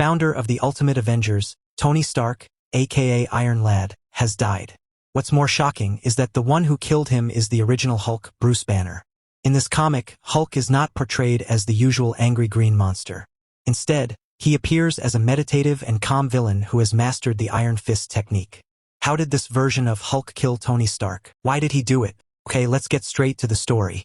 founder of the Ultimate Avengers, Tony Stark, aka Iron Lad, has died. What's more shocking is that the one who killed him is the original Hulk, Bruce Banner. In this comic, Hulk is not portrayed as the usual angry green monster. Instead, he appears as a meditative and calm villain who has mastered the Iron Fist technique. How did this version of Hulk kill Tony Stark? Why did he do it? Okay, let's get straight to the story.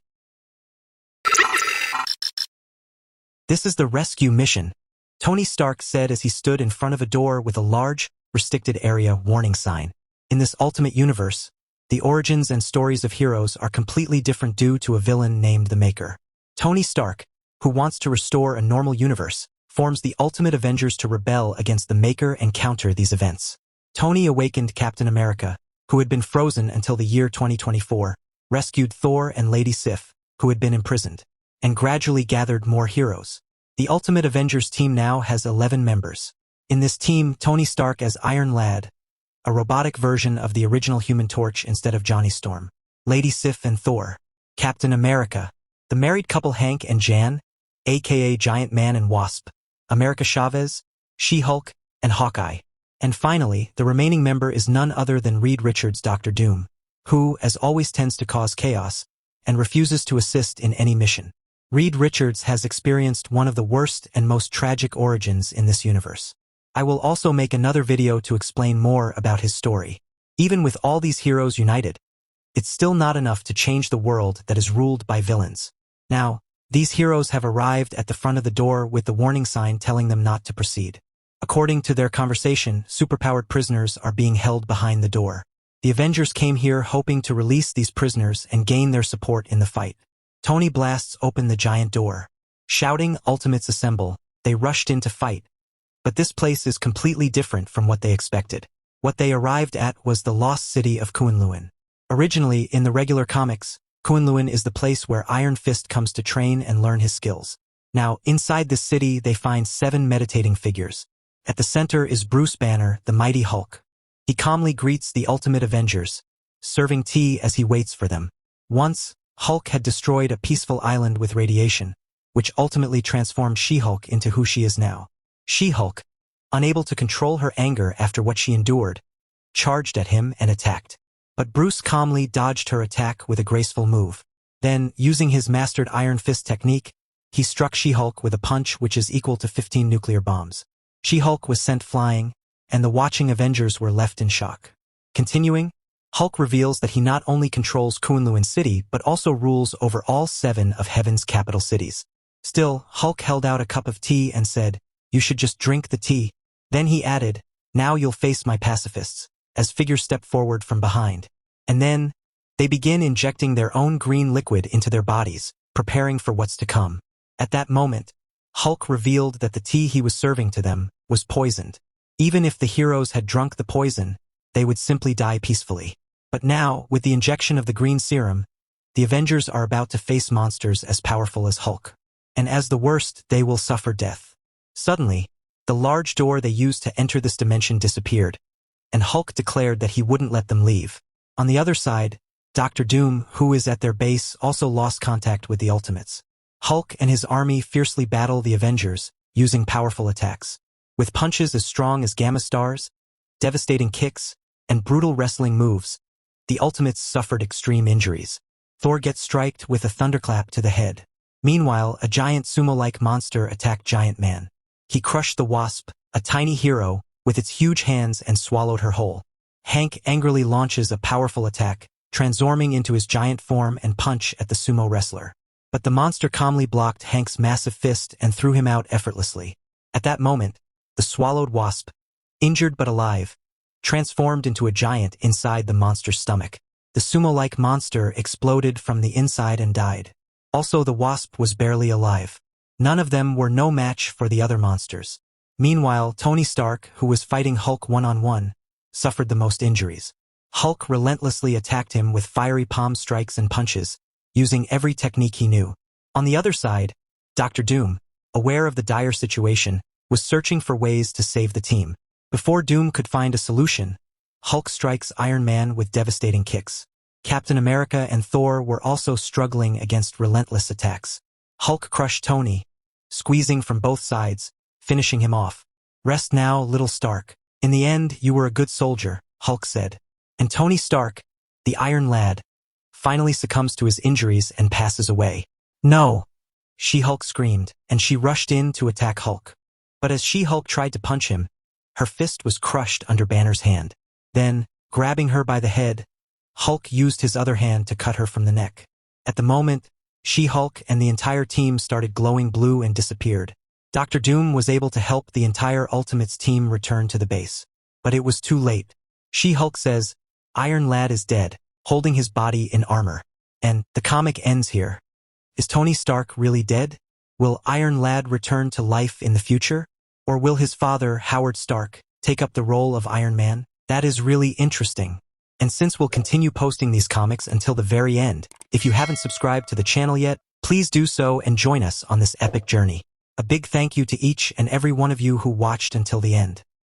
This is the rescue mission, Tony Stark said as he stood in front of a door with a large, restricted area warning sign. In this Ultimate Universe, the origins and stories of heroes are completely different due to a villain named the Maker. Tony Stark, who wants to restore a normal universe, forms the Ultimate Avengers to rebel against the Maker and counter these events. Tony awakened Captain America, who had been frozen until the year 2024, rescued Thor and Lady Sif, who had been imprisoned, and gradually gathered more heroes. The Ultimate Avengers team now has 11 members. In this team, Tony Stark as Iron Lad, a robotic version of the original Human Torch instead of Johnny Storm. Lady Sif and Thor. Captain America, the married couple Hank and Jan, aka Giant Man and Wasp. America Chavez, She-Hulk, and Hawkeye. And finally, the remaining member is none other than Reed Richards' Dr. Doom, who, as always, tends to cause chaos and refuses to assist in any mission. Reed Richards has experienced one of the worst and most tragic origins in this universe. I will also make another video to explain more about his story. Even with all these heroes united, it's still not enough to change the world that is ruled by villains. Now, these heroes have arrived at the front of the door with the warning sign telling them not to proceed. According to their conversation, superpowered prisoners are being held behind the door. The Avengers came here hoping to release these prisoners and gain their support in the fight. Tony blasts open the giant door. Shouting, "Ultimates assemble," they rushed in to fight. But this place is completely different from what they expected. What they arrived at was the lost city of Kunlun. Originally, in the regular comics, Kunlun is the place where Iron Fist comes to train and learn his skills. Now, inside this city, they find 7 meditating figures. At the center is Bruce Banner, the mighty Hulk. He calmly greets the Ultimate Avengers, serving tea as he waits for them. Once, Hulk had destroyed a peaceful island with radiation, which ultimately transformed She-Hulk into who she is now. She-Hulk, unable to control her anger after what she endured, charged at him and attacked. But Bruce calmly dodged her attack with a graceful move. Then, using his mastered Iron Fist technique, he struck She-Hulk with a punch which is equal to 15 nuclear bombs. She-Hulk was sent flying, and the watching Avengers were left in shock. Continuing, Hulk reveals that he not only controls Kunlun City but also rules over all 7 of Heaven's capital cities. Still, Hulk held out a cup of tea and said, "You should just drink the tea." Then he added, "Now you'll face my pacifists," as figures step forward from behind. And then, they begin injecting their own green liquid into their bodies, preparing for what's to come. At that moment, Hulk revealed that the tea he was serving to them was poisoned. Even if the heroes had drunk the poison, they would simply die peacefully. But now, with the injection of the green serum, the Avengers are about to face monsters as powerful as Hulk. And as the worst, they will suffer death. Suddenly, the large door they used to enter this dimension disappeared, and Hulk declared that he wouldn't let them leave. On the other side, Dr. Doom, who is at their base, also lost contact with the Ultimates. Hulk and his army fiercely battle the Avengers, using powerful attacks. With punches as strong as gamma stars, devastating kicks, and brutal wrestling moves, the Ultimates suffered extreme injuries. Thor gets striked with a thunderclap to the head. Meanwhile, a giant sumo-like monster attacked Giant Man. He crushed the Wasp, a tiny hero, with its huge hands and swallowed her whole. Hank angrily launches a powerful attack, transforming into his giant form and punch at the sumo wrestler. But the monster calmly blocked Hank's massive fist and threw him out effortlessly. At that moment, the swallowed Wasp, injured but alive, transformed into a giant inside the monster's stomach. The sumo-like monster exploded from the inside and died. Also, the Wasp was barely alive. None of them were no match for the other monsters. Meanwhile, Tony Stark, who was fighting Hulk one-on-one, suffered the most injuries. Hulk relentlessly attacked him with fiery palm strikes and punches, using every technique he knew. On the other side, Dr. Doom, aware of the dire situation, was searching for ways to save the team. Before Doom could find a solution, Hulk strikes Iron Man with devastating kicks. Captain America and Thor were also struggling against relentless attacks. Hulk crushed Tony, squeezing from both sides, finishing him off. Rest now, little Stark. In the end, you were a good soldier, Hulk said. And Tony Stark, the Iron Lad, finally succumbs to his injuries and passes away. No! She-Hulk screamed, and she rushed in to attack Hulk. But as She-Hulk tried to punch him, her fist was crushed under Banner's hand. Then, grabbing her by the head, Hulk used his other hand to cut her from the neck. At the moment, She-Hulk and the entire team started glowing blue and disappeared. Dr. Doom was able to help the entire Ultimates team return to the base. But it was too late. She-Hulk says, Iron Lad is dead, holding his body in armor. And the comic ends here. Is Tony Stark really dead? Will Iron Lad return to life in the future? Or will his father, Howard Stark, take up the role of Iron Man? That is really interesting. And since we'll continue posting these comics until the very end, if you haven't subscribed to the channel yet, please do so and join us on this epic journey. A big thank you to each and every one of you who watched until the end.